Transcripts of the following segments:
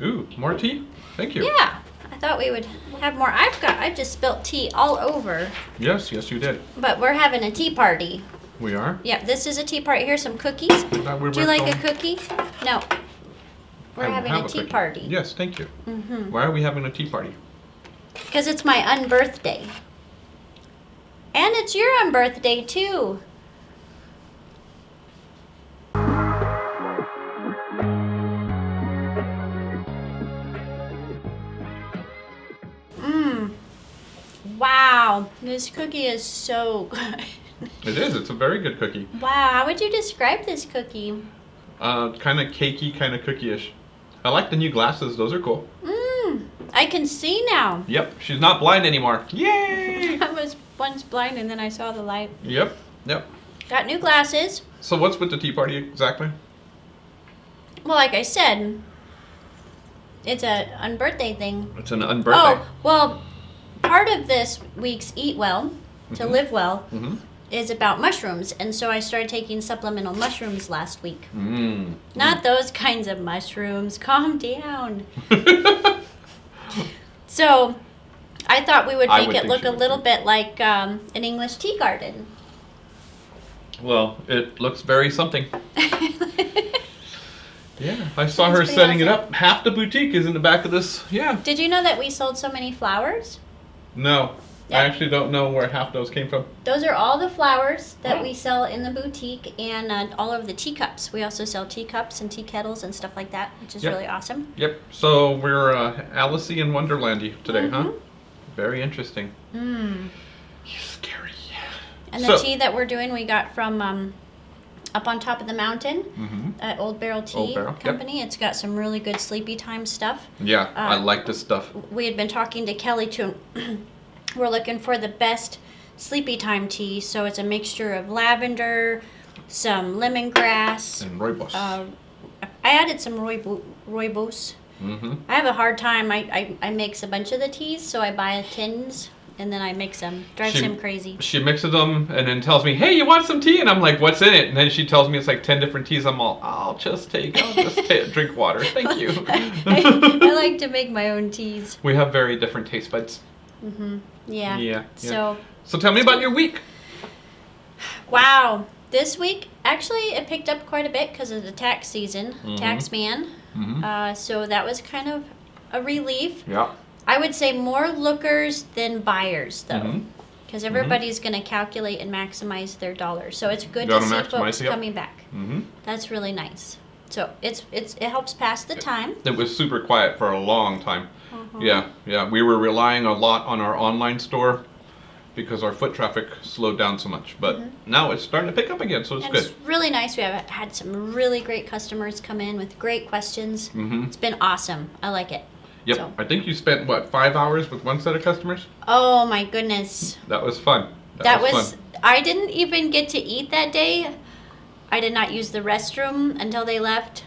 Ooh, more tea? Thank you. Yeah, I thought we would have more. I just spilt tea all over. Yes, you did. But we're having a tea party. We are? Yeah, this is a tea party. Here's some cookies. Do you like a cookie? No. We're having a tea party. Yes, thank you. Why are we having a tea party? Because it's my unbirthday. And it's your unbirthday too. Wow, this cookie is so good. It is. It's a very good cookie. Wow, how would you describe this cookie? Kind of cakey, kind of cookie-ish. I like the new glasses. Those are cool. I can see now. Yep, she's not blind anymore. Yay! I was once blind and then I saw the light. Yep. Got new glasses. So what's with the tea party exactly? Well, like I said, it's a unbirthday thing. It's an unbirthday. Oh, well, part of this week's Eat Well, to live well, is about mushrooms. And so I started taking supplemental mushrooms last week. Not those kinds of mushrooms. Calm down. So I thought we would make it look a little bit like an English tea garden. Well, it looks very something. Yeah, I saw her setting it up. Half the boutique is in the back of this. Yeah. Did you know that we sold so many flowers? No. Yep. I actually don't know where half those came from. Those are all the flowers that we sell in the boutique, and all of the teacups. We also sell teacups and tea kettles and stuff like that, which is really awesome. Yep. So we're Alice in Wonderlandy today, huh? Very interesting. Scary. And the tea that we're doing, we got from up on top of the mountain at Old Barrel Tea Company. It's got some really good sleepy time stuff. Yeah, I like this stuff. We had been talking to Kelly too. We're looking for the best sleepy time tea, so it's a mixture of lavender, some lemongrass, and rooibos. I added some rooibos. I have a hard time. I mix a bunch of the teas, so I buy tins and then I mix them. Drives him crazy. She mixes them and then tells me, "Hey, you want some tea?" And I'm like, "What's in it?" And then she tells me it's like 10 different teas. I'm all, I'll just drink water. Thank you. I like to make my own teas. We have very different taste buds. Yeah. So tell me about your week. Wow. This week, actually, it picked up quite a bit because of the tax season, tax man. So that was kind of a relief. Yeah. I would say more lookers than buyers, though, because everybody's going to calculate and maximize their dollars. So it's good to see folks coming back. That's really nice. So it helps pass the time. It was super quiet for a long time. Yeah. We were relying a lot on our online store because our foot traffic slowed down so much. But now it's starting to pick up again, so it's good. It's really nice. We have had some really great customers come in with great questions. It's been awesome. I like it. Yep. So. I think you spent, 5 hours with one set of customers? Oh, my goodness. That was fun. That was fun. I didn't even get to eat that day. I did not use the restroom until they left.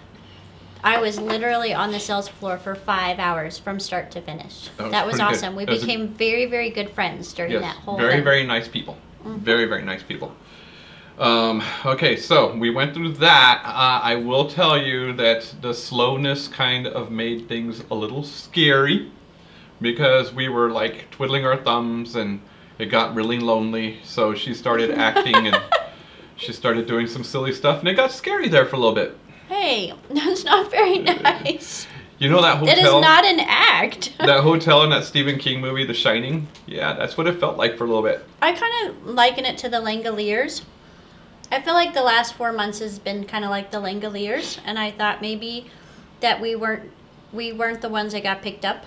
I was literally on the sales floor for 5 hours from start to finish. That was awesome. We became very, very good friends during that whole thing. Very nice people. Very, very nice people. Okay, so we went through that. I will tell you that the slowness kind of made things a little scary because we were like twiddling our thumbs and it got really lonely. So she started acting and she started doing some silly stuff and it got scary there for a little bit. Hey, that's not very nice. You know that hotel? It is not an act. That hotel in that Stephen King movie, The Shining? Yeah, that's what it felt like for a little bit. I kind of liken it to the Langoliers. I feel like the last 4 months has been kind of like the Langoliers, and I thought maybe that we weren't the ones that got picked up.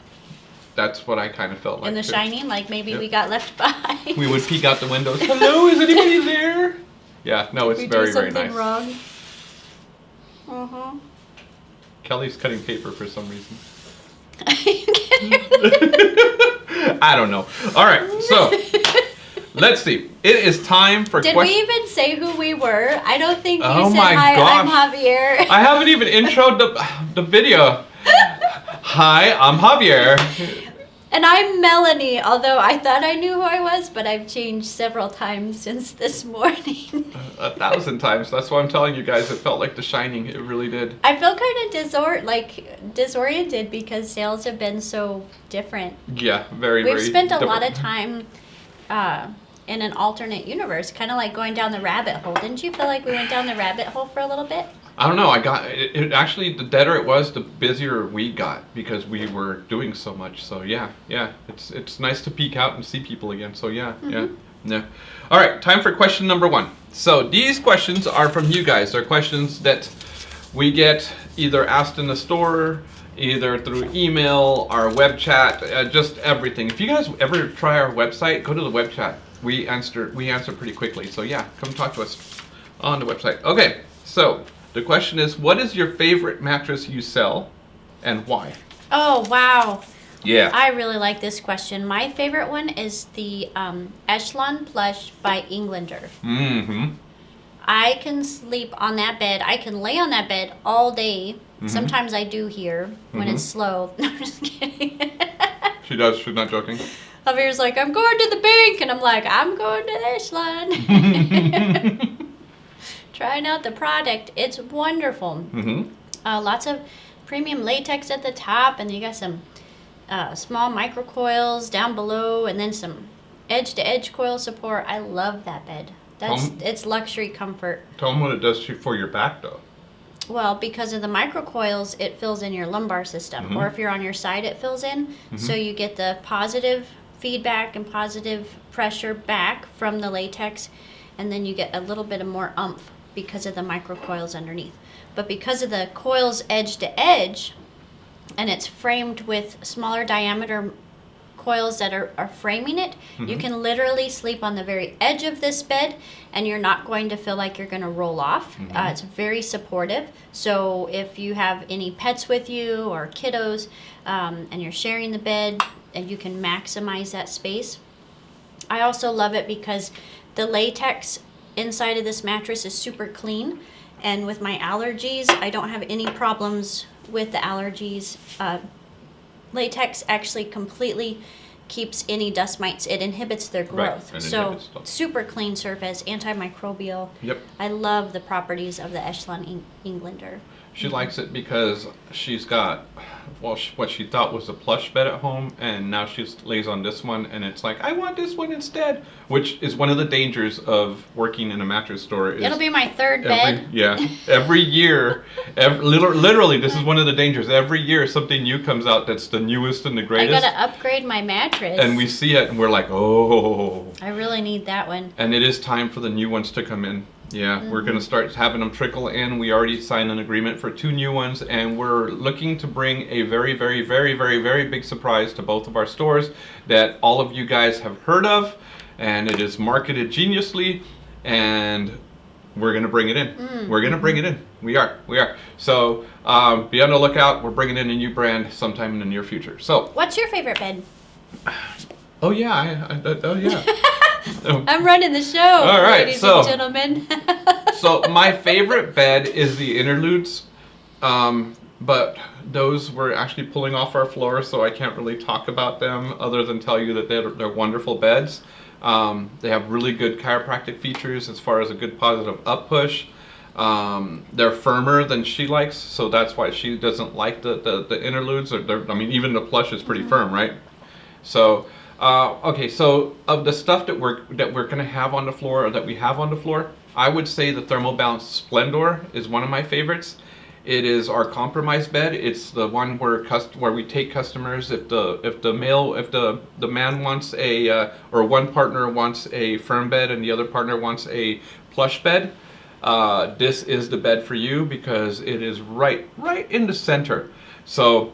That's what I kind of felt like. In The Shining, like maybe we got left behind. We would peek out the windows. Hello, is anybody there? Yeah, no, it's very, very nice. Wrong. Kelly's cutting paper for some reason. I don't know. All right, so let's see. It is time for questions. Did we even say who we were? I don't think you said, "Hi, I'm Javier." I haven't even introed the video. Hi, I'm Javier. And I'm Melanie, although I thought I knew who I was, but I've changed several times since this morning. 1,000 times. That's why I'm telling you guys. It felt like The Shining. It really did. I feel kind of disoriented because sales have been so different. Yeah, very, We've very spent a different. lot of time in an alternate universe, kind of like going down the rabbit hole. Didn't you feel like we went down the rabbit hole for a little bit? I don't know. I got it. Actually, the deader it was, the busier we got because we were doing so much. So yeah. It's nice to peek out and see people again. So yeah. All right, time for question number 1. So these questions are from you guys. They're questions that we get either asked in the store, either through email, our web chat, just everything. If you guys ever try our website, go to the web chat. We answer pretty quickly. So yeah, come talk to us on the website. Okay, so. The question is, what is your favorite mattress you sell and why? Oh, wow. Yeah. I really like this question. My favorite one is the Echelon Plush by Englander. Mm-hmm. I can sleep on that bed. I can lay on that bed all day. Mm-hmm. Sometimes I do here when it's slow. No, I'm just kidding. She does. She's not joking. Javier's like, I'm going to the bank. And I'm like, I'm going to the Echelon. Trying out the product. It's wonderful. Mm-hmm. Lots of premium latex at the top, and you got some small micro coils down below, and then some edge-to-edge coil support. I love that bed. It's luxury comfort. Tell them what it does for your back, though. Well, because of the micro coils, it fills in your lumbar system, or if you're on your side, it fills in. So you get the positive feedback and positive pressure back from the latex, and then you get a little bit of more oomph because of the micro coils underneath. But because of the coils edge to edge, and it's framed with smaller diameter coils that are framing it, you can literally sleep on the very edge of this bed and you're not going to feel like you're going to roll off. It's very supportive. So if you have any pets with you or kiddos and you're sharing the bed, and you can maximize that space. I also love it because the latex inside of this mattress is super clean, and with my allergies, I don't have any problems with the allergies. Latex actually completely keeps any dust mites. It inhibits their growth. Right, so super clean surface, antimicrobial. Yep. I love the properties of the Echelon Englander. She likes it because she's got, what she thought was a plush bed at home, and now she lays on this one, and it's like, I want this one instead, which is one of the dangers of working in a mattress store. It'll be my third bed. Every year, literally, this is one of the dangers. Every year, something new comes out that's the newest and the greatest. I gotta upgrade my mattress. And we see it, and we're like, oh. I really need that one. And it is time for the new ones to come in. Yeah, we're going to start having them trickle in. We already signed an agreement for 2 new ones, and we're looking to bring a very, very, very, very, very big surprise to both of our stores that all of you guys have heard of, and it is marketed geniusly, and we're going to bring it in. We're going to bring it in. We are. So be on the lookout. We're bringing in a new brand sometime in the near future. So, what's your favorite bed? Oh yeah, I'm running the show, all right, ladies and gentlemen. So my favorite bed is the interludes, but those we're actually pulling off our floor, so I can't really talk about them other than tell you that they're wonderful beds. They have really good chiropractic features as far as a good positive up push. They're firmer than she likes, so that's why she doesn't like the interludes. I mean, even the plush is pretty firm, right? So. Okay, so of the stuff that we're gonna have on the floor, or that we have on the floor, I would say the Thermal Balance Splendor is one of my favorites. It is our compromise bed. It's the one where we take customers if the man wants or one partner wants a firm bed and the other partner wants a plush bed. This is the bed for you because it is right in the center. So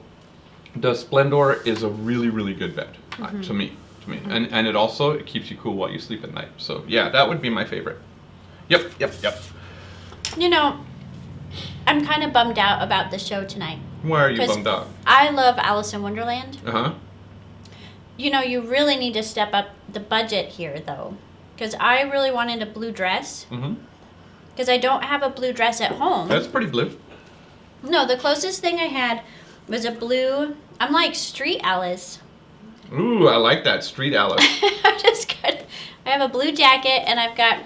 the Splendor is a really, really good bed. To me. And it keeps you cool while you sleep at night. So yeah, that would be my favorite. Yep. You know, I'm kind of bummed out about the show tonight. Why are you bummed out? I love Alice in Wonderland. You know, you really need to step up the budget here, though, because I really wanted a blue dress. Because I don't have a blue dress at home. That's pretty blue. No, the closest thing I had was a blue. I'm like Street Alice. Ooh, I like that. Street Alice. I have a blue jacket and I've got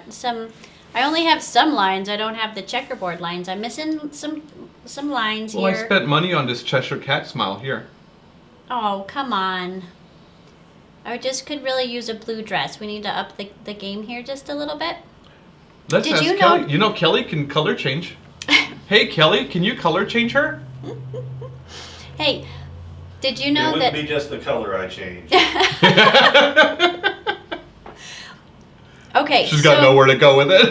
I only have some lines. I don't have the checkerboard lines. I'm missing some lines Well, here. I spent money on this Cheshire Cat smile here. Oh, come on. I just could really use a blue dress. We need to up the game here just a little bit. Let's Did ask you Kelly. know- You know Kelly can color change. Hey, Kelly, can you color change her? Hey, did you know It that... wouldn't be just the color I changed. Okay, She's got nowhere to go with it.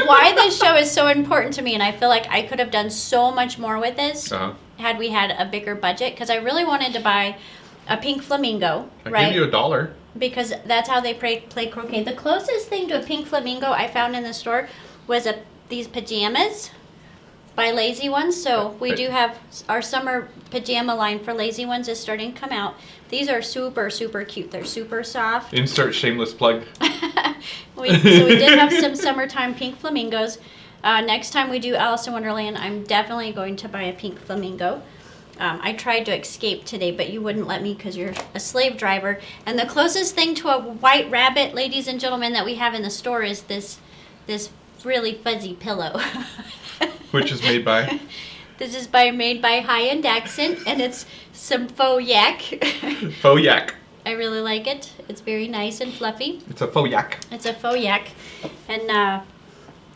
why this show is so important to me, and I feel like I could have done so much more with this Uh-huh. had we had a bigger budget, because I really wanted to buy a pink flamingo, I right? gave you $1. Because that's how they play croquet. The closest thing to a pink flamingo I found in the store was these pajamas by Lazy Ones. So we do have our summer pajama line for Lazy Ones is starting to come out. These are super, super cute. They're super soft. Insert shameless plug. So we did have some summertime pink flamingos. Next time we do Alice in Wonderland, I'm definitely going to buy a pink flamingo. I tried to escape today, but you wouldn't let me because you're a slave driver. And the closest thing to a white rabbit, ladies and gentlemen, that we have in the store is this really fuzzy pillow. Which is made by? This is made by High End Accent, and it's some faux yak. Faux yak. I really like it. It's very nice and fluffy. It's a faux yak. It's a faux yak. And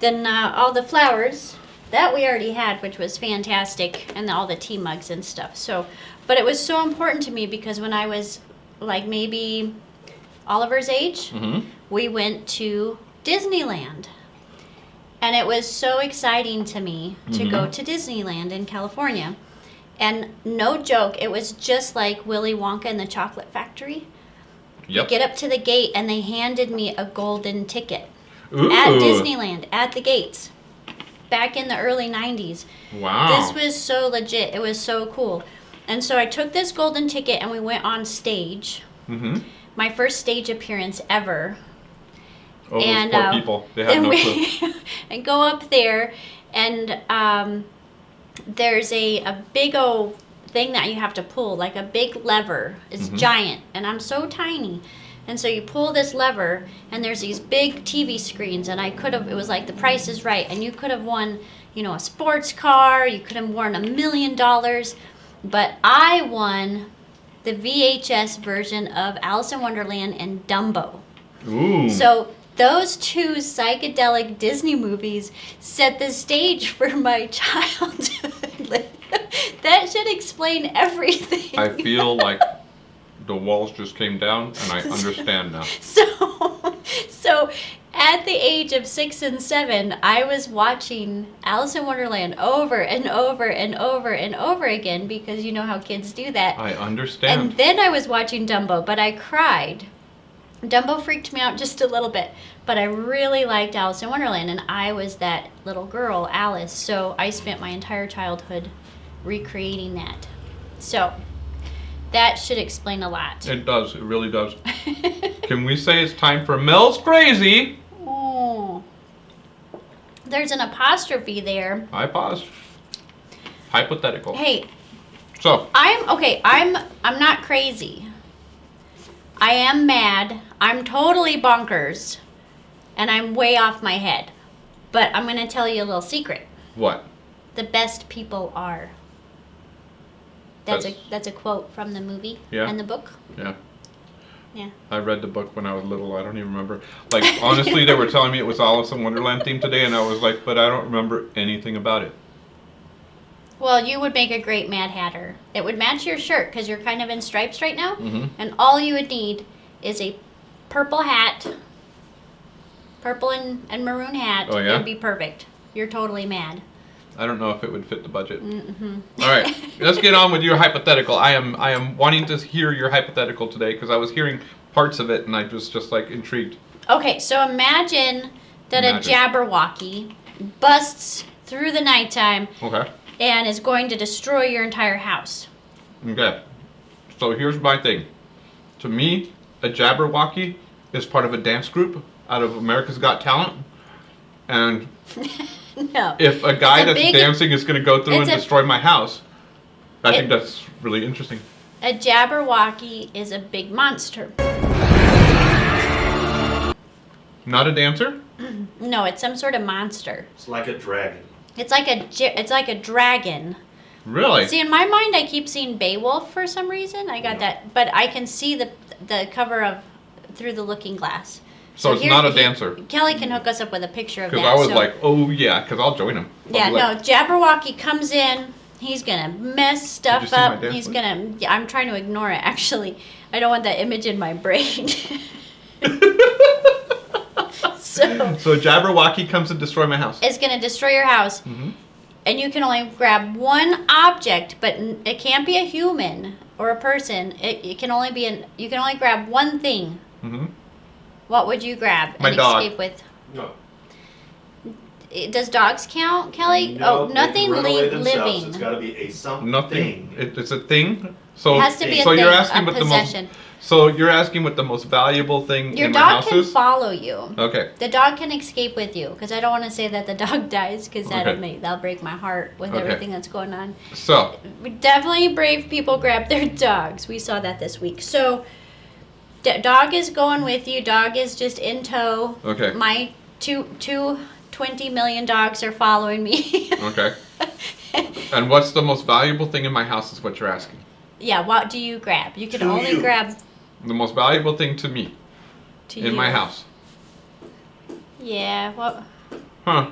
then all the flowers that we already had, which was fantastic, and all the tea mugs and stuff. So, but it was so important to me because when I was like maybe Oliver's age, Mm-hmm. we went to Disneyland. And it was so exciting to me to go to Disneyland in California. And no joke, it was just like Willy Wonka and the Chocolate Factory. Yep. Get up to the gate and they handed me a golden ticket. Ooh. At Disneyland, at the gates, back in the early 90s. Wow. This was so legit. It was so cool. And so I took this golden ticket and we went on stage. Mm-hmm. My first stage appearance ever. Oh, those And, poor people. They have no clue. and go up there and there's a big old thing that you have to pull, like a big lever. It's giant, and I'm so tiny. And so you pull this lever, and there's these big TV screens, and it was like The Price is Right, and you could have won, a sports car, you could have won $1 million, but I won the VHS version of Alice in Wonderland and Dumbo. Ooh. So those two psychedelic Disney movies set the stage for my childhood. That should explain everything. I feel like the walls just came down, and I understand now. So at the age of 6 and 7, I was watching Alice in Wonderland over and over and over and over again because you know how kids do that. I understand. And then I was watching Dumbo, but I cried. Dumbo freaked me out just a little bit, but I really liked Alice in Wonderland, and I was that little girl, Alice, so I spent my entire childhood recreating that. So that should explain a lot. It does. It really does. Can we say it's time for Mel's Crazy? Oh. There's an apostrophe there. I paused. Hypothetical. Hey, So, I'm not crazy. I am mad. I'm totally bonkers. And I'm way off my head. But I'm going to tell you a little secret. what? The best people are. That's a quote from the movie and the book. Yeah. Yeah. I read the book when I was little. I don't even remember. Like, honestly, they were telling me it was Alice in Wonderland theme today, and I was like, but I don't remember anything about it. Well, you would make a great Mad Hatter. It would match your shirt because you're kind of in stripes right now. Mm-hmm. And all you would need is a purple hat, purple and maroon hat. Oh, yeah? It would be perfect. You're totally mad. I don't know if it would fit the budget. Mm-hmm. All right, let's get on with your hypothetical. I am wanting to hear your hypothetical today because I was hearing parts of it and I was just like intrigued. Okay, so imagine that a Jabberwocky busts through the nighttime Okay. and is going to destroy your entire house. Okay. So here's my thing. To me, a Jabberwocky is part of a dance group out of America's Got Talent, and No. if a guy that's dancing is going to go through and destroy my house, I think that's really interesting. A Jabberwocky is a big monster. Not a dancer? No, it's some sort of monster. It's like a dragon. It's like a dragon. Really? See, in my mind, I keep seeing Beowulf for some reason. I got that, but I can see the cover of through the looking glass. So it's not a dancer. Kelly can hook us up with a picture of that. Because I was like, oh yeah, because I'll join him. Yeah, no, Jabberwocky comes in. He's gonna mess stuff up. He's gonna. Yeah, I'm trying to ignore it. Actually, I don't want that image in my brain. So Jabberwocky comes to destroy my house. It's gonna destroy your house, and you can only grab one object, but it can't be a human or a person. It can only be you can only grab one thing. What would you grab My and dog. escape with? No. Does dogs count, Kelly? No, nothing they can run away themselves. living. It's got to be a something. Nothing. It's a thing. So It has to be a so thing, you're asking a what possession. the most. So you're asking what the most valuable thing Your in my dog house can is? follow you. Okay. The dog can escape with you, because I don't want to say that the dog dies, because that'll break my heart with everything that's going on. So Definitely brave people grab their dogs. We saw that this week. So dog is going with you. Dog is just in tow. okay. My two 20 million dogs are following me. Okay. And what's the most valuable thing in my house is what you're asking. Yeah, what do you grab? You can To only you. grab The most valuable thing to me to in you. my house. Yeah, what? Huh.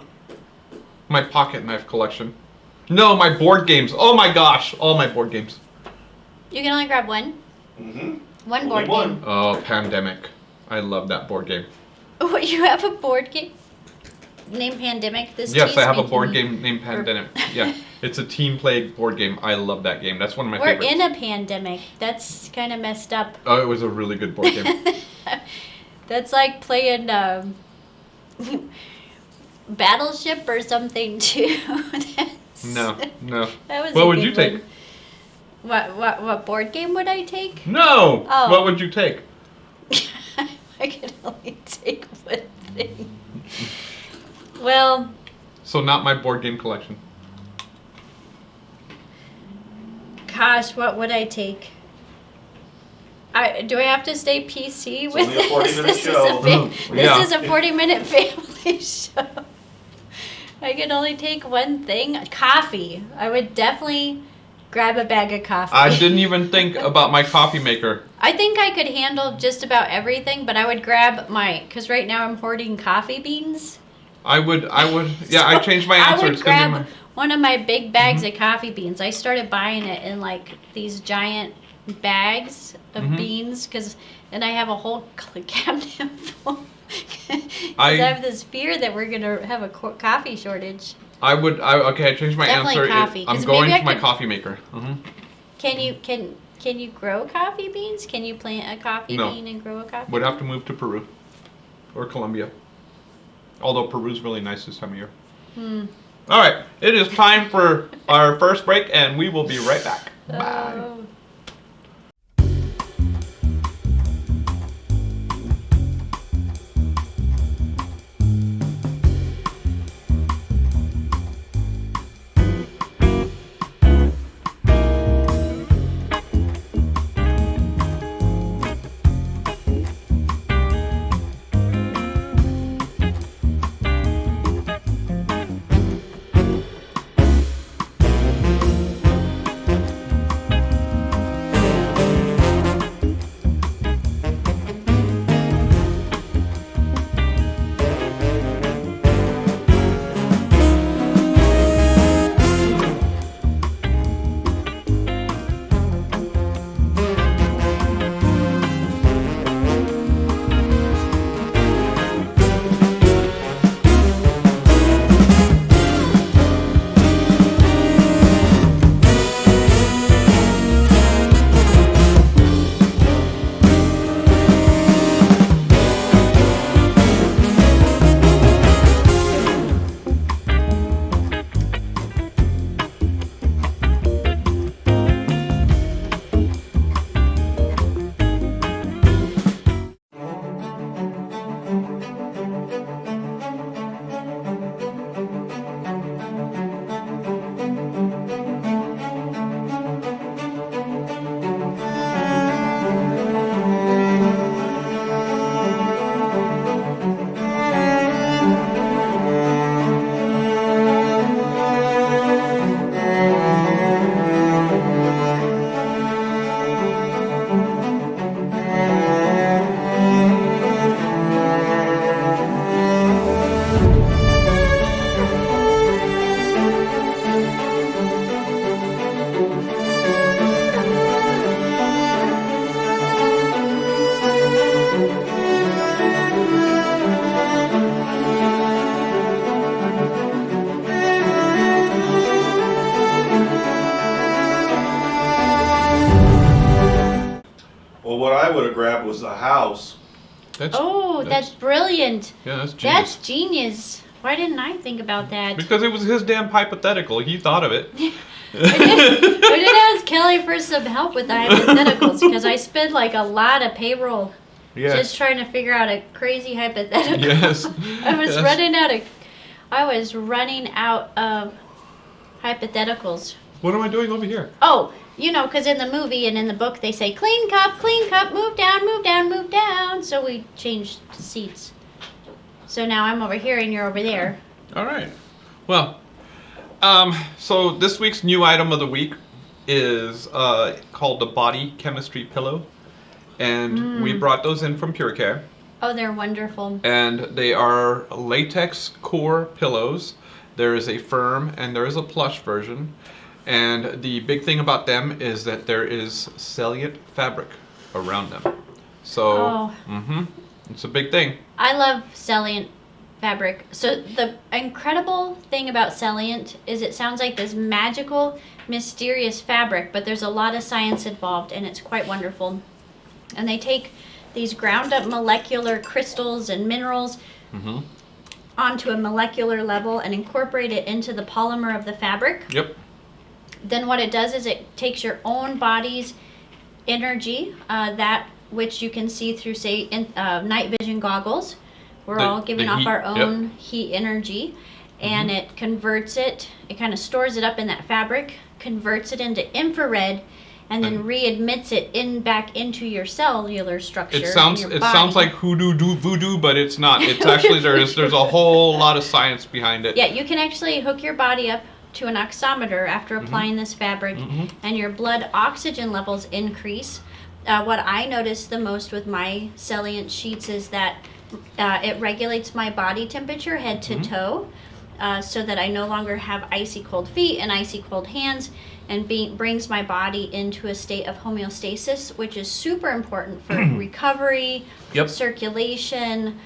My pocket knife collection. No, my board games. Oh my gosh, all my board games. You can only grab one? Mm-hmm. One Only board one. game. Oh, Pandemic. I love that board game. Oh, you have a board game named Pandemic? This Yes, tea's I have a making board me- game named Pandemic. Yeah, it's a team play board game. I love that game. That's one of my We're favorites. in a pandemic. That's kind of messed up. Oh, it was a really good board game. That's like playing Battleship or something too. No. That was What a would good you take? one. What board game would I take? No. Oh. What would you take? I could only take one thing. Well, So not my board game collection. gosh, what would I take? Do I have to stay PC It's with only a 40-minute this? show. Yeah. This is a 40-minute family show. I can only take one thing. Coffee. I would definitely grab a bag of coffee. I didn't even think about my coffee maker. I think I could handle just about everything, but I would grab because right now I'm hoarding coffee beans. I would. Yeah, I changed my answer. I would It's gonna be grab my- one of my big bags of coffee beans. I started buying it in like these giant bags of beans and I have a whole cabinet full. 'Cause I have this fear that we're gonna have a coffee shortage. Okay, I changed my Definitely answer. coffee, I'm 'cause going maybe I to my could- coffee maker. Can you grow coffee beans? Can you plant a coffee No. bean and grow a coffee? Would have to move to Peru or Colombia. Although Peru's really nice this time of year. All right, it is time for our first break, and we will be right back. Bye. Oh. Well, what I would have grabbed was a house. That's brilliant. Yeah, that's genius. That's genius. Why didn't I think about that? Because it was his damn hypothetical. He thought of it. I did ask Kelly for some help with the hypotheticals because I spent like a lot of payroll just trying to figure out a crazy hypothetical. Yes. I was running out of hypotheticals. What am I doing over here? Oh, you know, because in the movie and in the book they say clean cup, move down, move down, move down. So we changed seats. So now I'm over here and you're over there. All right. Well, so this week's new item of the week is called the Body Chemistry Pillow. And we brought those in from Pure Care. Oh, they're wonderful. And they are latex core pillows. There is a firm and there is a plush version. And the big thing about them is that there is salient fabric around them. So, it's a big thing. I love salient fabric. So the incredible thing about salient is it sounds like this magical, mysterious fabric, but there's a lot of science involved and it's quite wonderful. And they take these ground up molecular crystals and minerals onto a molecular level and incorporate it into the polymer of the fabric. Yep. Then what it does is it takes your own body's energy, that which you can see through, say, night vision goggles. We're all giving off heat, our own heat energy, and it converts it. It kind of stores it up in that fabric, converts it into infrared, and then readmits it back into your cellular structure. It sounds like voodoo, but it's not. It's actually there's a whole lot of science behind it. Yeah, you can actually hook your body up to an oximeter after applying this fabric, and your blood oxygen levels increase. What I notice the most with my salient sheets is that it regulates my body temperature head to toe, so that I no longer have icy cold feet and icy cold hands, and brings my body into a state of homeostasis, which is super important for recovery, circulation,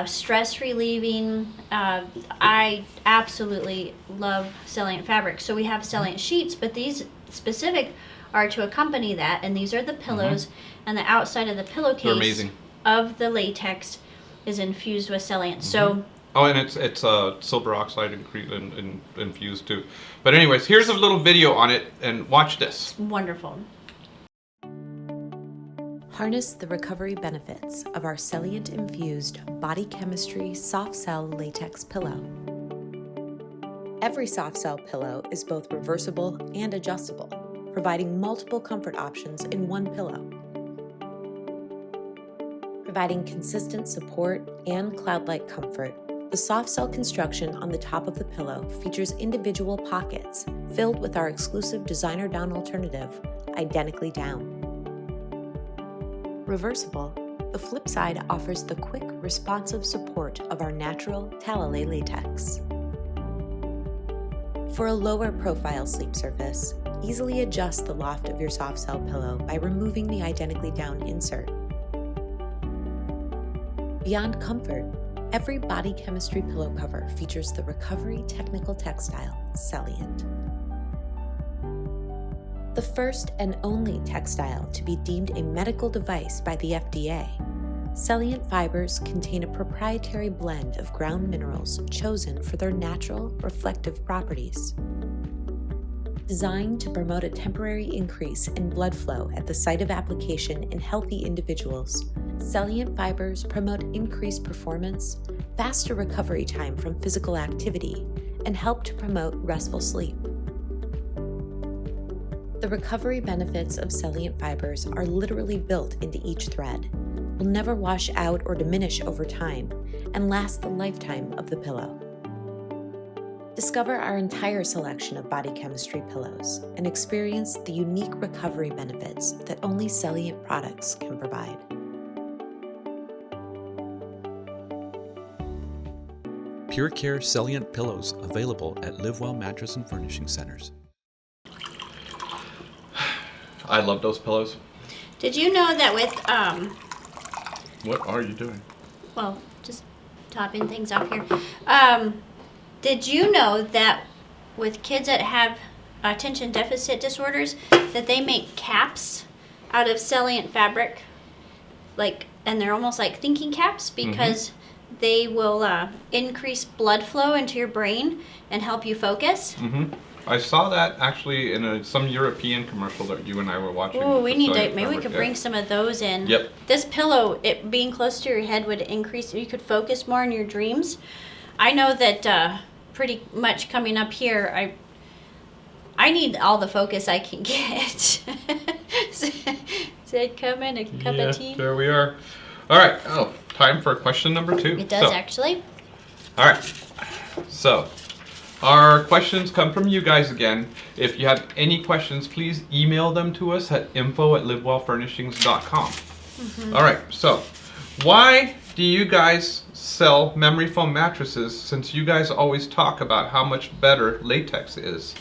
stress relieving. I absolutely love salient fabric. So we have salient sheets, but these specific are to accompany that, and these are the pillows, and the outside of the pillowcase of the latex is infused with salient. So and it's silver oxide infused too. But anyways, here's a little video on it, and watch this. Wonderful. Harness the recovery benefits of our salient-infused body chemistry soft cell latex pillow. Every soft cell pillow is both reversible and adjustable, providing multiple comfort options in one pillow. Providing consistent support and cloud-like comfort, the soft cell construction on the top of the pillow features individual pockets filled with our exclusive designer down alternative, Identically Down. Reversible, the flip side offers the quick, responsive support of our natural Talalay latex. For a lower profile sleep surface, easily adjust the loft of your soft cell pillow by removing the Identically Down insert. Beyond comfort, every body chemistry pillow cover features the recovery technical textile, Salient. The first and only textile to be deemed a medical device by the FDA, Salient fibers contain a proprietary blend of ground minerals chosen for their natural, reflective properties. Designed to promote a temporary increase in blood flow at the site of application in healthy individuals, Salient fibers promote increased performance, faster recovery time from physical activity, and help to promote restful sleep. The recovery benefits of Salient fibers are literally built into each thread, will never wash out or diminish over time, and last the lifetime of the pillow. Discover our entire selection of body chemistry pillows and experience the unique recovery benefits that only Salient products can provide. Pure Care Salient Pillows available at Well Mattress Furnishing Centres. I love those pillows. Did you know that with What are you doing? well, just topping things off here. Did you know that with kids that have attention deficit disorders, that they make caps out of salient fabric, and they're almost like thinking caps because they will increase blood flow into your brain and help you focus. I saw that actually in some European commercial that you and I were watching. Ooh, we need to. Salient Maybe we fabric, could bring some of those in. Yep. This pillow, it being close to your head would increase. You could focus more on your dreams. I know that pretty much coming up here, I need all the focus I can get. Said come in a cup of tea. There we are. All right. Oh, time for question number 2. It does actually. All right. So, our questions come from you guys again. If you have any questions, please email them to us at info@livewellfurnishings.com. All right. So, why do you guys sell memory foam mattresses since you guys always talk about how much better latex is?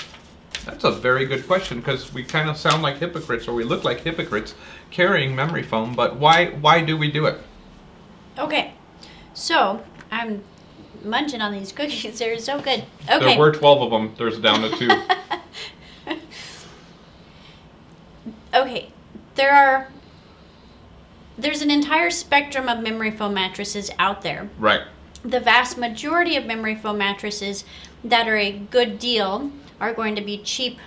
That's a very good question because we kind of sound like hypocrites, or we look like hypocrites carrying memory foam, but why do we do it? Okay. So, I'm munching on these cookies. They're so good. Okay. There were 12 of them. There's down to 2. Okay. There's an entire spectrum of memory foam mattresses out there. Right. The vast majority of memory foam mattresses that are a good deal are going to be cheap,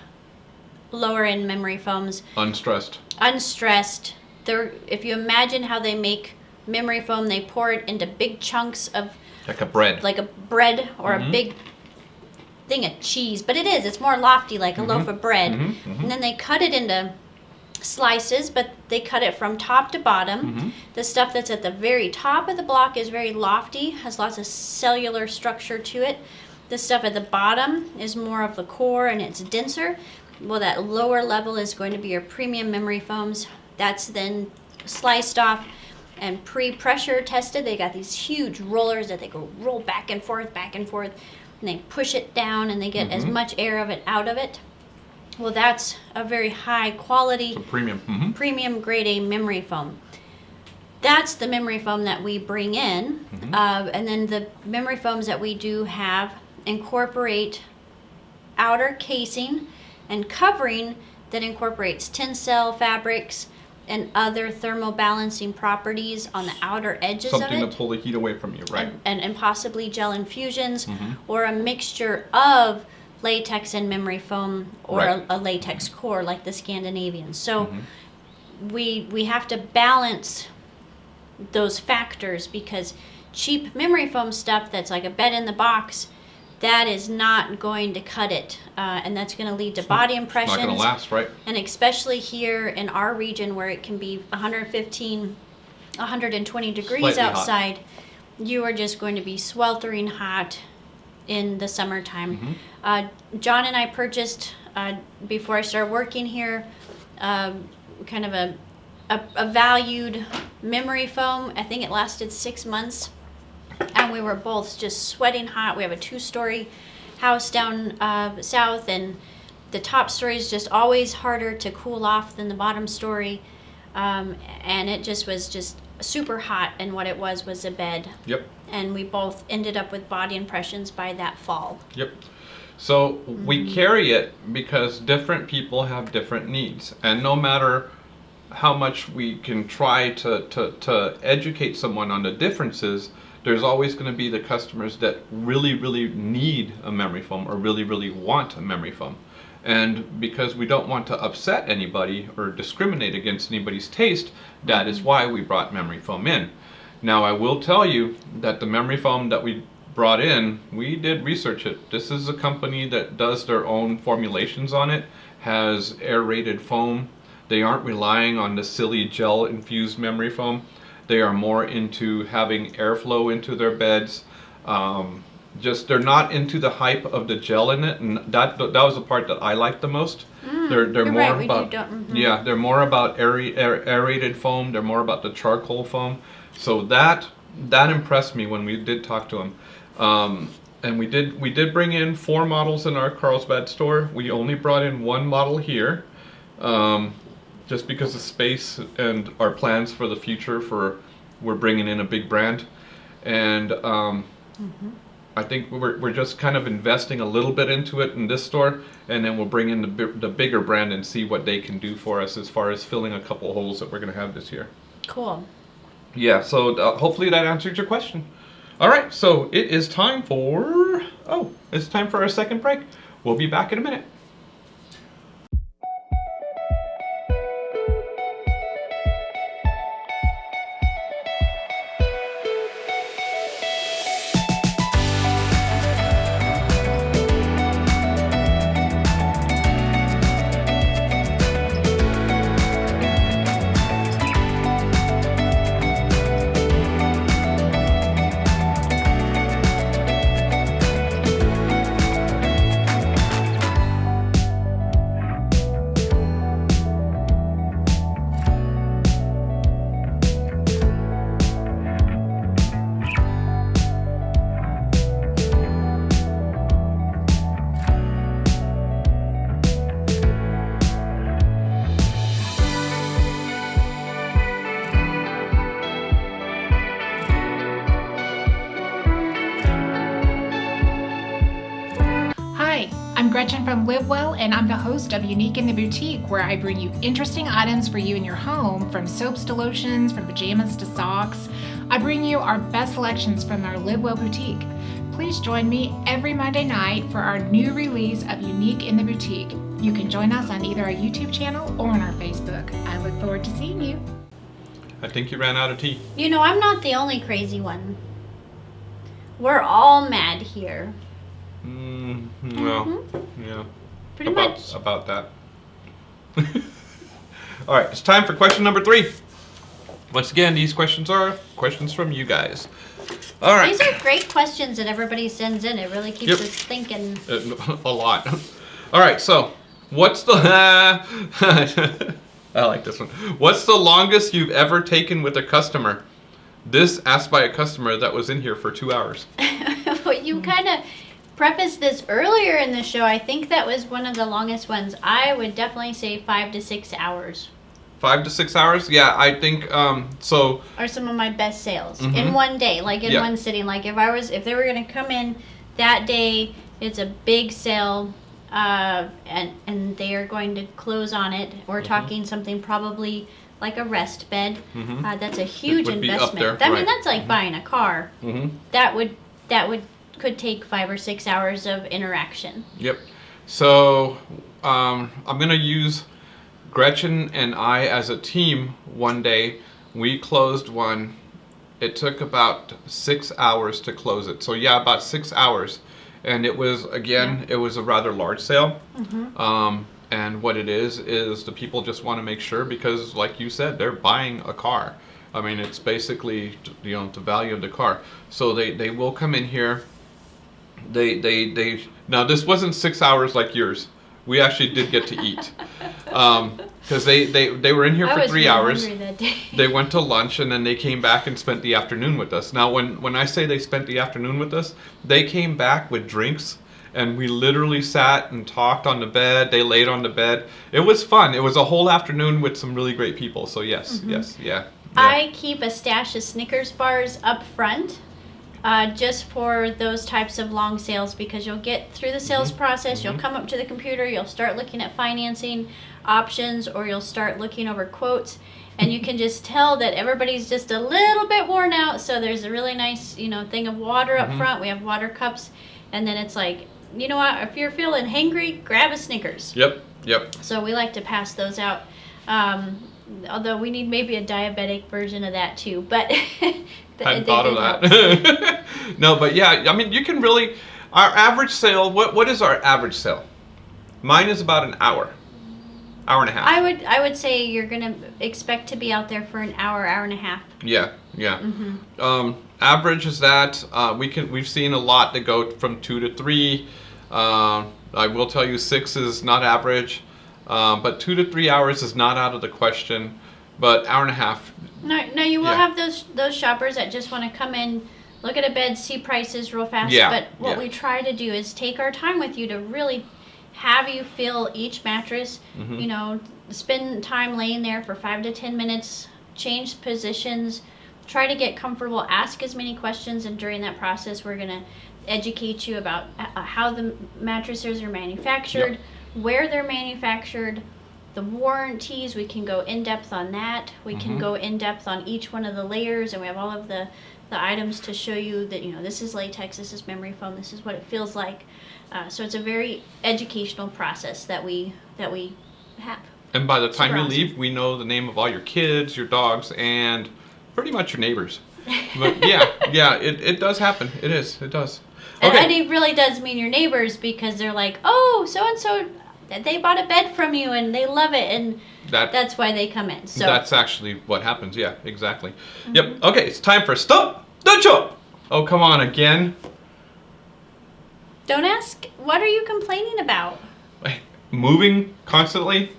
lower end memory foams. Unstressed. If you imagine how they make memory foam, they pour it into big chunks of Like a bread. like a bread or a big thing of cheese, but it's more lofty, like a loaf of bread. And then they cut it into slices, but they cut it from top to bottom. The stuff that's at the very top of the block is very lofty, has lots of cellular structure to it. The stuff at the bottom is more of the core and it's denser. Well, that lower level is going to be your premium memory foams. That's then sliced off and pre-pressure tested. They got these huge rollers that they go roll back and forth, and they push it down and they get as much air of it out of it. Well, that's a very high quality, So premium. premium grade A memory foam. That's the memory foam that we bring in. And then the memory foams that we do have incorporate outer casing and covering that incorporates tensile fabrics and other thermobalancing properties on the outer edges Something of it. to pull the heat away from you, right? And possibly gel infusions or a mixture of latex and memory foam or Right. a latex core like the Scandinavian. So we have to balance those factors because cheap memory foam stuff that's like a bed in the box, that is not going to cut it, and that's going to lead to body impressions. Not going to last, right? And especially here in our region where it can be 115, 120 degrees Slightly hot. outside, you are just going to be sweltering hot in the summertime. John and I purchased, before I started working here, kind of a valued memory foam. I think it lasted 6 months. And we were both just sweating hot. We have a 2-story house down south, and the top story is just always harder to cool off than the bottom story. And it just was just super hot, and what it was a bed. Yep. And we both ended up with body impressions by that fall. Yep. So we carry it because different people have different needs, and no matter how much we can try to educate someone on the differences, there's always going to be the customers that really, really need a memory foam or really, really want a memory foam. And because we don't want to upset anybody or discriminate against anybody's taste, that is why we brought memory foam in. Now, I will tell you that the memory foam that we brought in, we did research it. This is a company that does their own formulations on it, has aerated foam. They aren't relying on the silly gel-infused memory foam. They are more into having airflow into their beds. They're not into the hype of the gel in it, and that was the part that I liked the most. They're more right, about they're more about aerated foam. They're more about the charcoal foam. So that impressed me when we did talk to them. And we did bring in 4 models in our Carlsbad store. We only brought in 1 model here. just because of space and our plans for the future. We're bringing in a big brand, and I think we're just kind of investing a little bit into it in this store, and then we'll bring in the bigger brand and see what they can do for us as far as filling a couple holes that we're going to have this year. Cool. Yeah, so hopefully that answered your question. All right, so it is time for our second break. We'll be back in a minute. I'm Gretchen from Live Well, and I'm the host of Unique in the Boutique, where I bring you interesting items for you in your home, from soaps to lotions, from pajamas to socks. I bring you our best selections from our Live Well Boutique. Please join me every Monday night for our new release of Unique in the Boutique. You can join us on either our YouTube channel or on our Facebook. I look forward to seeing you. I think you ran out of tea. You know, I'm not the only crazy one. We're all mad here. Well, yeah. Pretty much. About that. All right, it's time for question number 3. Once again, these questions are questions from you guys. All right. These are great questions that everybody sends in. It really keeps us thinking. A lot. All right, so what's the... I like this one. What's the longest you've ever taken with a customer? This asked by a customer that was in here for 2 hours. Well, you kind of prefaced this earlier in the show. I think that was one of the longest ones. I would definitely say 5 to 6 hours. 5 to 6 hours? Yeah, I think so. Are some of my best sales in one day, like in one sitting. Like if they were going to come in that day, it's a big sale, and they are going to close on it. We're talking something probably like a rest bed. That's a huge investment. I mean, that's like buying a car. That could take 5 or 6 hours of interaction. Yep. So I'm going to use Gretchen and I as a team one day. We closed one. It took about 6 hours to close it. So yeah, about 6 hours. And it was, again, it was a rather large sale. And what it is the people just want to make sure, because like you said, they're buying a car. I mean, it's basically, you know, the value of the car. So they will come in here. Now this wasn't 6 hours like yours. We actually did get to eat, because they were in here for 3 hours. That day. They went to lunch, and then they came back and spent the afternoon with us. Now when I say they spent the afternoon with us, they came back with drinks, and we literally sat and talked on the bed. They laid on the bed. It was fun. It was a whole afternoon with some really great people. So yes, yeah. I keep a stash of Snickers bars up front. Just for those types of long sales, because you'll get through the sales process, you'll come up to the computer, you'll start looking at financing options, or you'll start looking over quotes, and you can just tell that everybody's just a little bit worn out. So there's a really nice, you know, thing of water up front. We have water cups, and then it's like, you know what, if you're feeling hangry, grab a Snickers. Yep. So we like to pass those out. Although we need maybe a diabetic version of that too, but I thought of that. No, but yeah, I mean, you can really, our average sale, what is our average sale? Mine is about an hour and a half. I would say you're gonna expect to be out there for an hour and a half. Yeah. Average is that we've seen a lot that go from 2 to 3. I will tell you 6 is not average. But 2 to 3 hours is not out of the question, but hour and a half. No, you will have those shoppers that just want to come in, look at a bed, see prices real fast. But what we try to do is take our time with you to really have you feel each mattress, you know, spend time laying there for 5 to 10 minutes, change positions, try to get comfortable, ask as many questions, and during that process we're going to educate you about how the mattresses are manufactured, where they're manufactured, the warranties. We can go in depth on that. We can go in depth on each one of the layers, and we have all of the items to show you that, you know, this is latex, this is memory foam, this is what it feels like. So it's a very educational process that we have. And by the time Super you awesome. leave, we know the name of all your kids, your dogs, and pretty much your neighbors. But yeah, it does happen. It does. Okay. And it really does mean your neighbors, because they're like, oh, so-and-so, they bought a bed from you and they love it, and that's why they come in. So that's actually what happens. Yeah, exactly. Yep. Okay, it's time for Stump the Chump. Oh, come on again. don't ask, what are you complaining about? Moving constantly.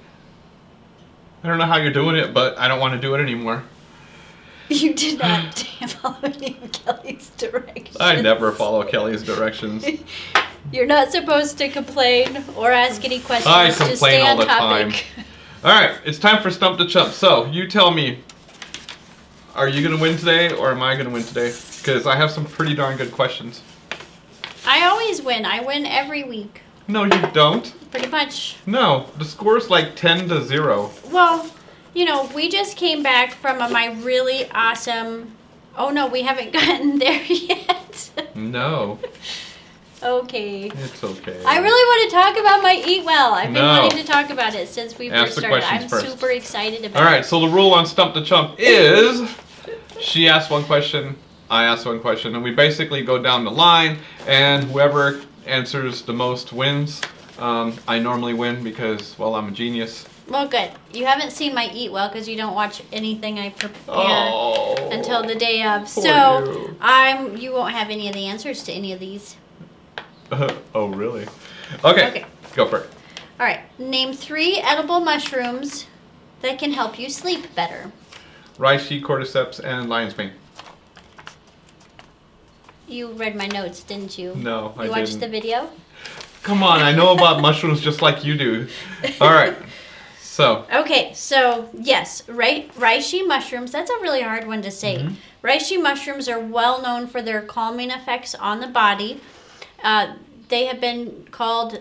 I don't know how you're doing it, but I don't want to do it anymore. You did not follow any of Kelly's directions. I never follow Kelly's directions. You're not supposed to complain or ask any questions. I Just complain stay all on the topic. time. All right, it's time for Stump the Chump. So you tell me, are you gonna win today or am I gonna win today? Because I have some pretty darn good questions. I always win. I win every week. No, you don't. Pretty much. No, the score's like 10-0. Well, you know, we just came back from my really awesome... Oh, no, we haven't gotten there yet. No, Okay. it's okay. I really want to talk about my Eat Well. I've been No. wanting to talk about it since we Ask first the started. questions I'm first. super excited about All it. right, so the rule on Stump the Chump is she asks one question, I ask one question, and we basically go down the line, and whoever answers the most wins. I normally win because, well, I'm a genius. Well, good. You haven't seen my Eat Well because you don't watch anything I prepare Oh, until the day of. poor So you. you won't have any of the answers to any of these. Oh, really? Okay, Okay. go for it. All right. Name 3 edible mushrooms that can help you sleep better. Reishi, cordyceps, and lion's mane. You read my notes, didn't you? No, I You watched didn't. the video? Come on, I know about mushrooms just like you do. All right, so Okay, so yes, reishi mushrooms, that's a really hard one to say. Reishi mushrooms are well known for their calming effects on the body. They have been called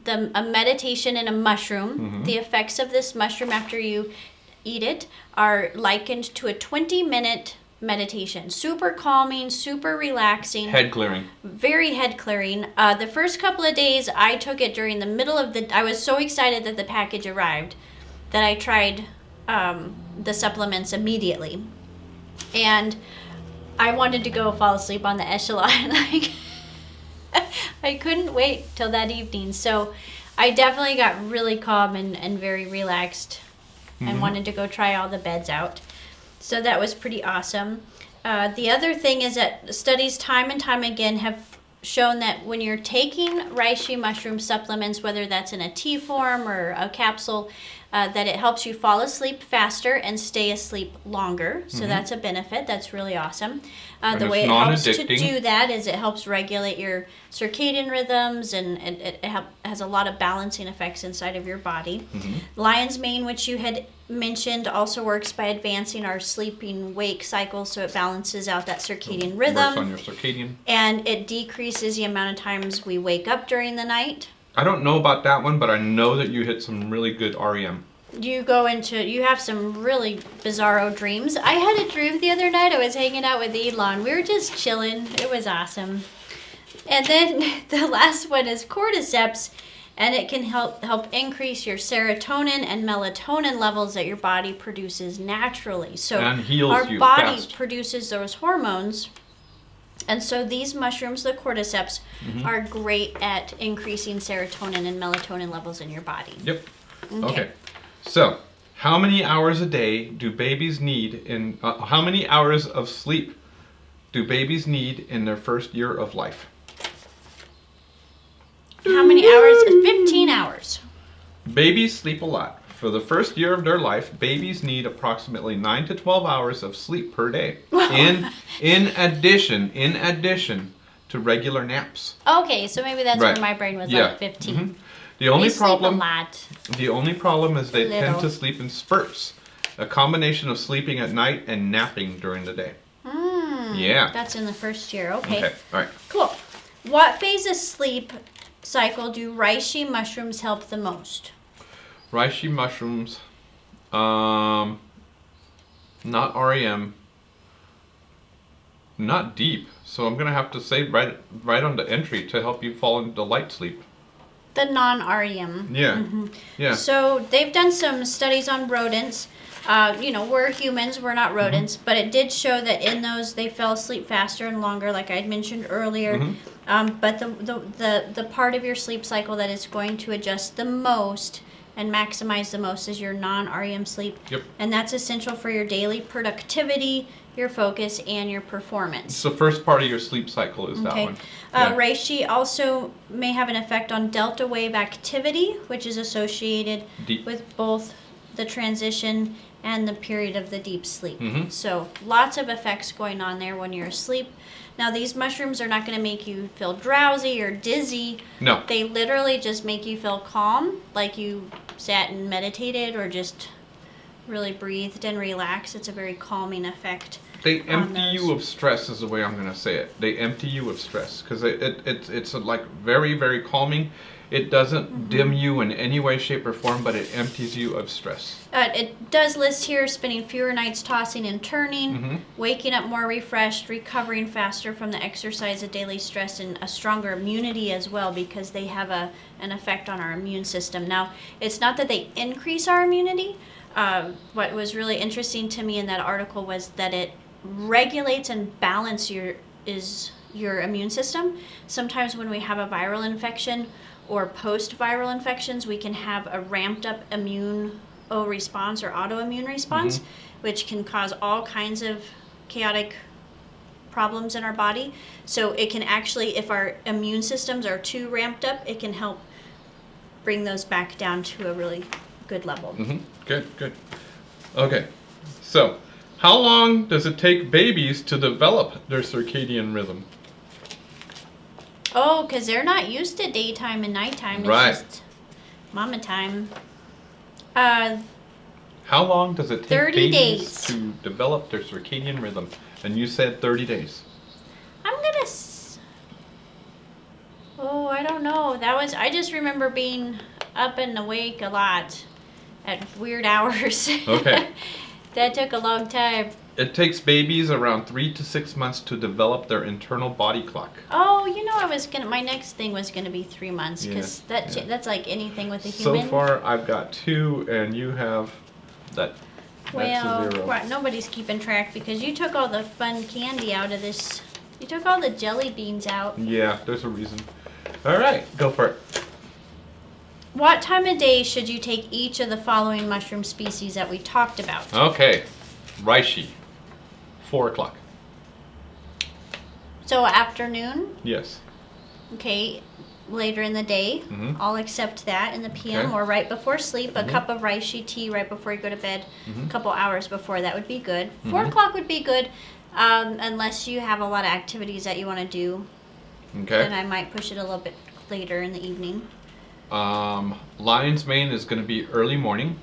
a meditation in a mushroom. The effects of this mushroom after you eat it are likened to a 20-minute meditation. Super calming, super relaxing. head clearing. Very head clearing. The first couple of days I took it during the middle of I was so excited that the package arrived that I tried the supplements immediately. And I wanted to go fall asleep on the echelon. Like, I couldn't wait till that evening. So I definitely got really calm and very relaxed and wanted to go try all the beds out. So that was pretty awesome. The other thing is that studies time and time again have shown that when you're taking reishi mushroom supplements, whether that's in a tea form or a capsule, that it helps you fall asleep faster and stay asleep longer. So that's a benefit. That's really awesome. The it's way it helps to non-addicting. do that is it helps regulate your circadian rhythms, and it has a lot of balancing effects inside of your body. Lion's mane, which you had mentioned, also works by advancing our sleeping wake cycle, so it balances out that circadian Works on rhythm, your circadian. and it decreases the amount of times we wake up during the night. I don't know about that one, but I know that you hit some really good REM. You have some really bizarro dreams. I had a dream the other night. I was hanging out with Elon. We were just chilling. It was awesome. And then the last one is cordyceps, and it can help increase your serotonin and melatonin levels that your body produces naturally. So And heals our you body fast. produces those hormones. And so these mushrooms, the cordyceps, are great at increasing serotonin and melatonin levels in your body. Yep. Okay. So, how many hours a day do babies need how many hours of sleep do babies need in their first year of life? How many hours? 15 hours. Babies sleep a lot. For the first year of their life, babies need approximately 9 to 12 hours of sleep per day. In addition to regular naps. Okay, so maybe that's Right. where my brain was Yeah. like 15. The only They sleep problem, a lot. the only problem is they tend Little. to sleep in spurts. A combination of sleeping at night and napping during the day. Yeah. That's in the first year. Okay. Okay, all right. Cool. What phase of sleep cycle do reishi mushrooms help the most? Reishi mushrooms, not REM, not deep. So I'm gonna have to say right on the entry to help you fall into light sleep. The non-REM. Yeah, yeah. So they've done some studies on rodents. We're humans, we're not rodents, but it did show that in those they fell asleep faster and longer, like I had mentioned earlier. But the part of your sleep cycle that is going to adjust the most and maximize the most is your non-REM sleep. Yep. And that's essential for your daily productivity, your focus, and your performance. It's the first part of your sleep cycle is that one. Yeah. Reishi also may have an effect on delta wave activity, which is associated Deep. with both the transition and the period of the deep sleep. Mhm. So lots of effects going on there when you're asleep. Now these mushrooms are not going to make you feel drowsy or dizzy. No. They literally just make you feel calm, like you sat and meditated or just really breathed and relaxed. It's a very calming effect. They empty those. you of stress is the way I'm gonna say it. They empty you of stress because it's like very, very calming. It doesn't dim you in any way, shape, or form, but it empties you of stress. It does list here spending fewer nights tossing and turning, waking up more refreshed, recovering faster from the exercise of daily stress, and a stronger immunity as well because they have an effect on our immune system. Now, it's not that they increase our immunity. What was really interesting to me in that article was that it regulates and balances your immune system. Sometimes when we have a viral infection or post-viral infections, we can have a ramped up immune response or autoimmune response, which can cause all kinds of chaotic problems in our body. So it can actually, if our immune systems are too ramped up, it can help bring those back down to a really good level. Good, good. Okay, so how long does it take babies to develop their circadian rhythm? Oh, because they're not used to daytime and nighttime. It's Right. just mama time. How long does it take 30 babies days. to develop their circadian rhythm? And you said 30 days. I'm gonna. Oh, I don't know. I just remember being up and awake a lot at weird hours. Okay. That took a long time. It takes babies around 3 to 6 months to develop their internal body clock. Oh, my next thing was gonna be 3 months because Yeah. that's like anything with a So human. far, I've got 2, and you have that. Well, that's a 0. right, nobody's keeping track because you took all the fun candy out of this. You took all the jelly beans out. Yeah, there's a reason. All right, go for it. What time of day should you take each of the following mushroom species that we talked about? Okay, reishi, 4 o'clock. So afternoon, Yes. okay, later in the day, I'll accept that in the PM Okay. or right before sleep, a cup of reishi tea right before you go to bed, a couple hours before, that would be good. 4 o'clock would be good, unless you have a lot of activities that you want to do, Okay. then I might push it a little bit later in the evening. Lion's mane is going to be early morning.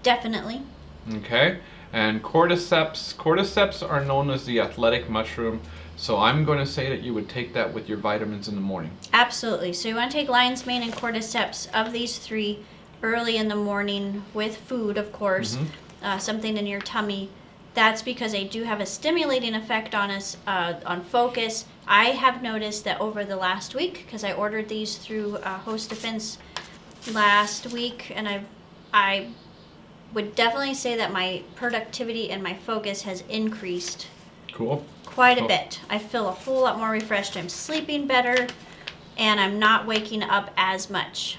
Definitely. Okay. And cordyceps are known as the athletic mushroom. So I'm going to say that you would take that with your vitamins in the morning. Absolutely. So you want to take lion's mane and cordyceps of these 3 early in the morning with food, of course, something in your tummy. That's because they do have a stimulating effect on us, on focus. I have noticed that over the last week, because I ordered these through Host Defense last week, and I would definitely say that my productivity and my focus has increased Cool. quite a Cool. bit. I feel a whole lot more refreshed. I'm sleeping better, and I'm not waking up as much,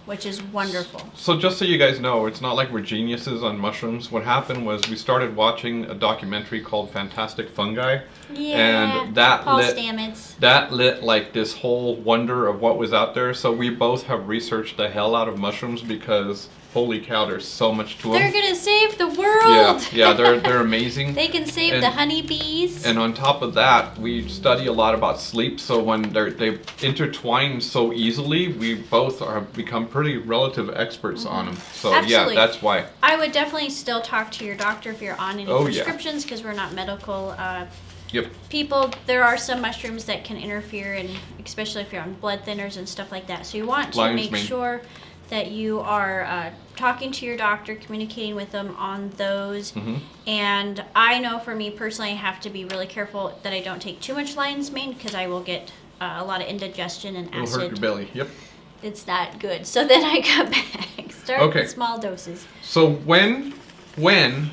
which is wonderful. So just so you guys know, it's not like we're geniuses on mushrooms. What happened was we started watching a documentary called Fantastic Fungi. Yeah, And that Paul lit Stamets. that lit like this whole wonder of what was out there. So we both have researched the hell out of mushrooms because holy cow, there's so much to them. They're gonna save the world. Yeah, they're amazing. They can save the honeybees. And on top of that, we study a lot about sleep. So when they intertwine so easily, we both have become pretty relative experts on them. So Absolutely. yeah, that's why. I would definitely still talk to your doctor if you're on any Oh, yeah. prescriptions, because we're not medical Yep. people. There are some mushrooms that can interfere, and especially if you're on blood thinners and stuff like that. So you want to Lion's make mane. sure that you are talking to your doctor, communicating with them on those. And I know for me personally, I have to be really careful that I don't take too much lion's mane, because I will get a lot of indigestion and It'll acid. hurt your belly. Yep. It's not good. So then I cut back. Start Okay. with small doses. So when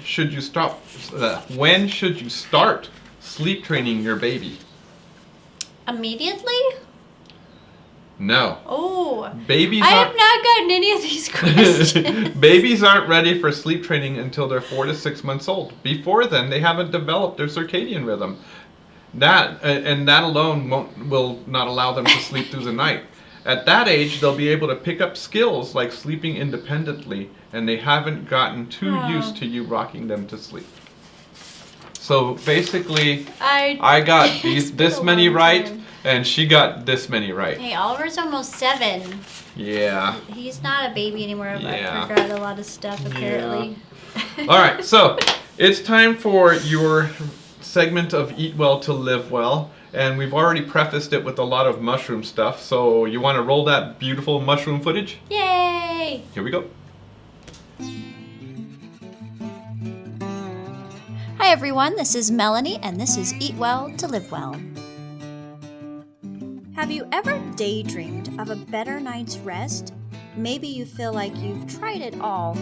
should you stop? When should you start sleep training your baby? Immediately? No. Oh. Babies I have aren't. not gotten any of these questions. Babies aren't ready for sleep training until they're 4 to 6 months old. Before then, they haven't developed their circadian rhythm. That alone will not allow them to sleep through the night. At that age, they'll be able to pick up skills like sleeping independently, and they haven't gotten too used to you rocking them to sleep. So basically, I got this many right, and she got this many right. Hey, Oliver's almost 7. Yeah. He's not a baby anymore. Yeah. I forgot a lot of stuff, apparently. All right, so it's time for your segment of Eat Well to Live Well. And we've already prefaced it with a lot of mushroom stuff. So you want to roll that beautiful mushroom footage? Yay! Here we go. Hi everyone, this is Melanie, and this is Eat Well to Live Well. Have you ever daydreamed of a better night's rest? Maybe you feel like you've tried it all,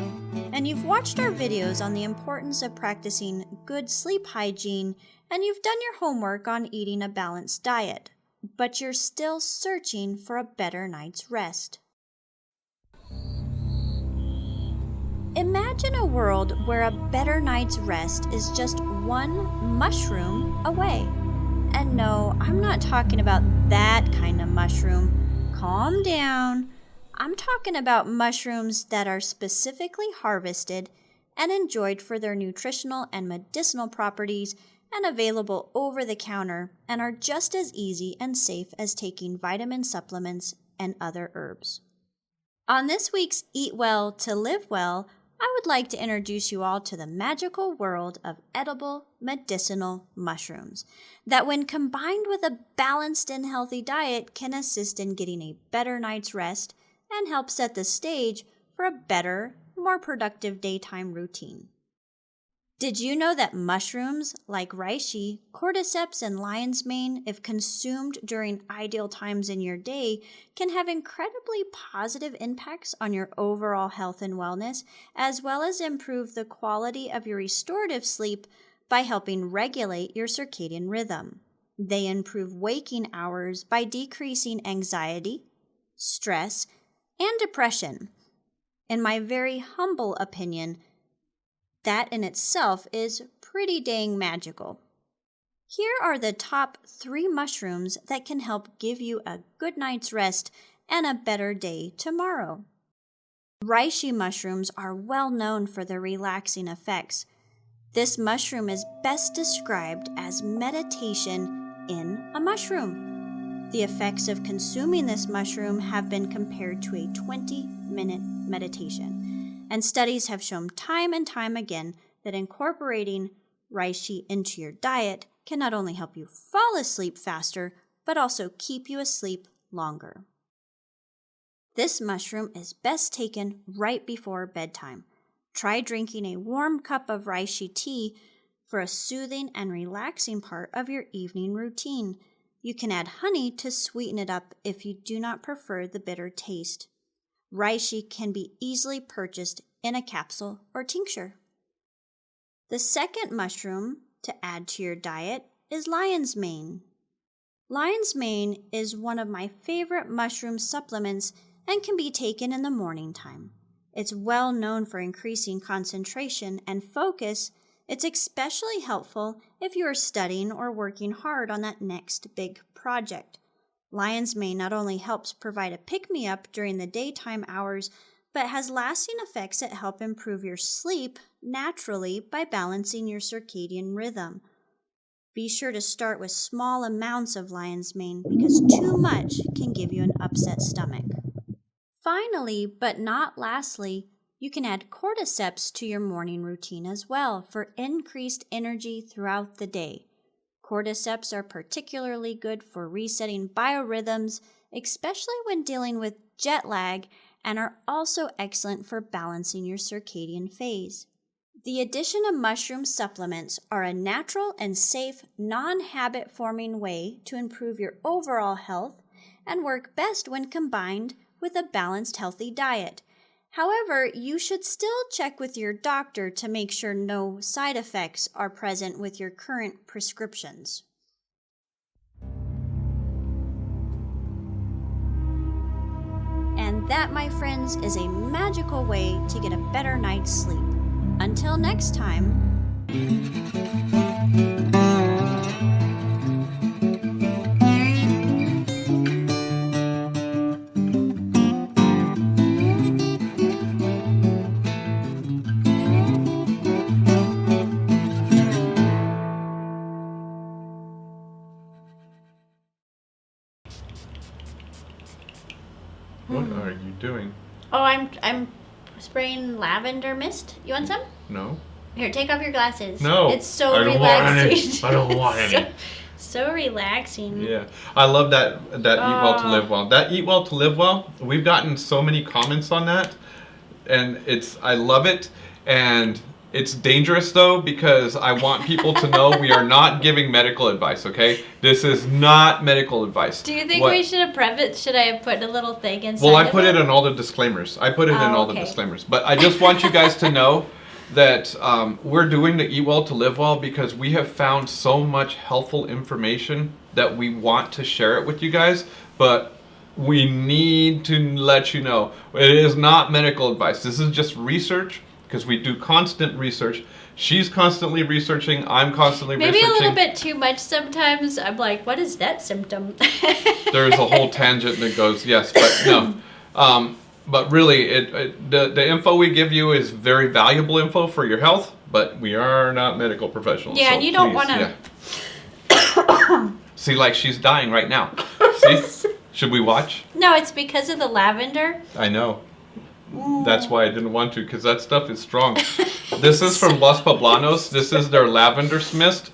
and you've watched our videos on the importance of practicing good sleep hygiene, and you've done your homework on eating a balanced diet, but you're still searching for a better night's rest. Imagine a world where a better night's rest is just one mushroom away. And no, I'm not talking about that kind of mushroom. Calm down. I'm talking about mushrooms that are specifically harvested and enjoyed for their nutritional and medicinal properties and available over the counter and are just as easy and safe as taking vitamin supplements and other herbs. On this week's Eat Well to Live Well, I would like to introduce you all to the magical world of edible medicinal mushrooms that, when combined with a balanced and healthy diet, can assist in getting a better night's rest and help set the stage for a better, more productive daytime routine. Did you know that mushrooms like reishi, cordyceps, and lion's mane, if consumed during ideal times in your day, can have incredibly positive impacts on your overall health and wellness, as well as improve the quality of your restorative sleep by helping regulate your circadian rhythm? They improve waking hours by decreasing anxiety, stress, and depression. In my very humble opinion, that in itself is pretty dang magical. Here are the top 3 mushrooms that can help give you a good night's rest and a better day tomorrow. Reishi mushrooms are well known for their relaxing effects. This mushroom is best described as meditation in a mushroom. The effects of consuming this mushroom have been compared to a 20-minute meditation. And studies have shown time and time again that incorporating reishi into your diet can not only help you fall asleep faster, but also keep you asleep longer. This mushroom is best taken right before bedtime. Try drinking a warm cup of reishi tea for a soothing and relaxing part of your evening routine. You can add honey to sweeten it up if you do not prefer the bitter taste. Reishi can be easily purchased in a capsule or tincture. The second mushroom to add to your diet is lion's mane. Lion's mane is one of my favorite mushroom supplements and can be taken in the morning time. It's well known for increasing concentration and focus. It's especially helpful if you are studying or working hard on that next big project. Lion's mane not only helps provide a pick-me-up during the daytime hours, but has lasting effects that help improve your sleep naturally by balancing your circadian rhythm. Be sure to start with small amounts of lion's mane because too much can give you an upset stomach. Finally, but not lastly, you can add cordyceps to your morning routine as well for increased energy throughout the day. Cordyceps are particularly good for resetting biorhythms, especially when dealing with jet lag, and are also excellent for balancing your circadian phase. The addition of mushroom supplements are a natural and safe, non-habit forming way to improve your overall health and work best when combined with a balanced, healthy diet. However, you should still check with your doctor to make sure no side effects are present with your current prescriptions. And that, my friends, is a magical way to get a better night's sleep. Until next time. What are you doing? Oh, I'm spraying lavender mist. You want some? No. Here, take off your glasses. No. It's so I don't want relaxing. any. I don't want any. So relaxing. Yeah, I love that Eat Well to Live Well. That Eat Well to Live Well, we've gotten so many comments on that, and I love it, and it's dangerous though because I want people to know we are not giving medical advice, okay? This is not medical advice. Do you think we should have should I have put a little thing inside? Well, I put it in all the disclaimers. I put it in all the disclaimers, but I just want you guys to know that we're doing the Eat Well to Live Well because we have found so much helpful information that we want to share it with you guys, but we need to let you know it is not medical advice. This is just research because we do constant research. She's constantly researching. I'm constantly researching. Maybe a little bit too much sometimes. I'm like, what is that symptom? There's a whole tangent that goes, yes, but no. But really, the info we give you is very valuable info for your health, but we are not medical professionals. Yeah, so and you don't please, want to... See, like she's dying right now. See? Should we watch? No, it's because of the lavender. I know. That's why I didn't want to, because that stuff is strong. This is from Los Poblanos. This is their lavender mist.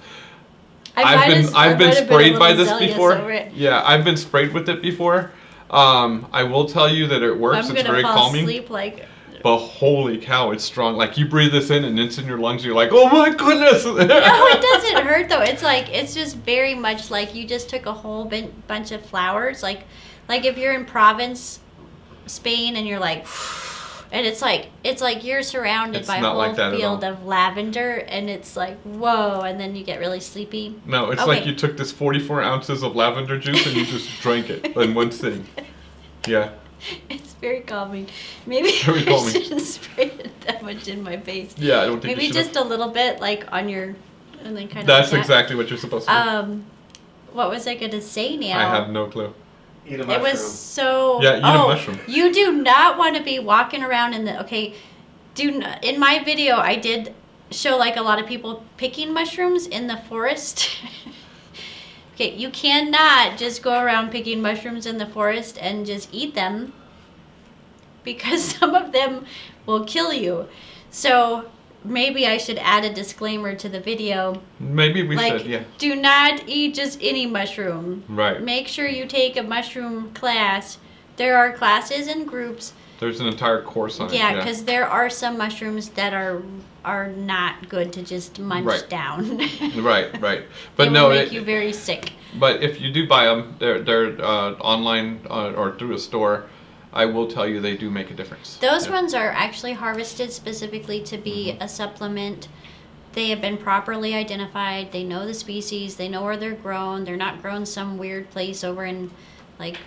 I've been sprayed by this before. Yeah, I've been sprayed with it before. I will tell you that it works. It's very calming. Asleep like... But holy cow, it's strong. Like you breathe this in and it's in your lungs. You're like, oh my goodness. No, it doesn't hurt though. It's just very much like you just took a whole bunch of flowers. Like if you're in Provence, Spain, and you're like, and it's like you're surrounded by a whole field of lavender, and it's like whoa, and then you get really sleepy. No, it's like you took this 44 ounces of lavender juice and you just drank it in one sitting. Yeah. It's very calming. Maybe I shouldn't spray it that much in my face. Yeah, I don't think maybe you should. Just a little bit, like on your, and then kind of. That's exactly what you're supposed to do. What was I going to say now? I have no clue. Eat a mushroom. It was so. Yeah, eat a mushroom. You do not want to be walking around in the. Okay, in my video, I did show like a lot of people picking mushrooms in the forest. Okay, you cannot just go around picking mushrooms in the forest and just eat them because some of them will kill you. So maybe I should add a disclaimer to the video. Maybe we should, yeah. Do not eat just any mushroom. Right. Make sure you take a mushroom class. There are classes and groups. There's an entire course on it. Yeah, because there are some mushrooms that are not good to just munch down. Right. But they no, will make you very sick. But if you do buy them, they're online or through a store. I will tell you they do make a difference. Those ones are actually harvested specifically to be a supplement. They have been properly identified. They know the species. They know where they're grown. They're not grown some weird place over in like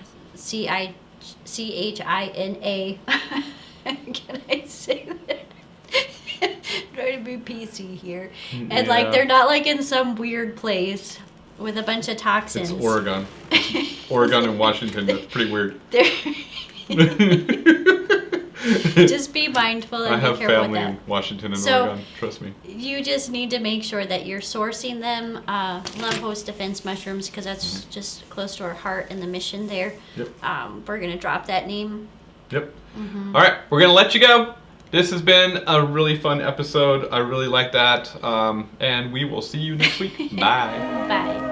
China. Can I say that? Try to be PC here. And like they're not like in some weird place with a bunch of toxins. It's Oregon. Oregon and Washington. That's pretty weird. Just be mindful and I be have careful family with in that. Washington and So- Oregon. Trust me. You just need to make sure that you're sourcing them. Love Host Defense mushrooms because that's just close to our heart and the mission there. Yep. We're gonna drop that name. Yep. All right, we're gonna let you go. This has been a really fun episode. I really like that, and we will see you next week. Bye. Bye.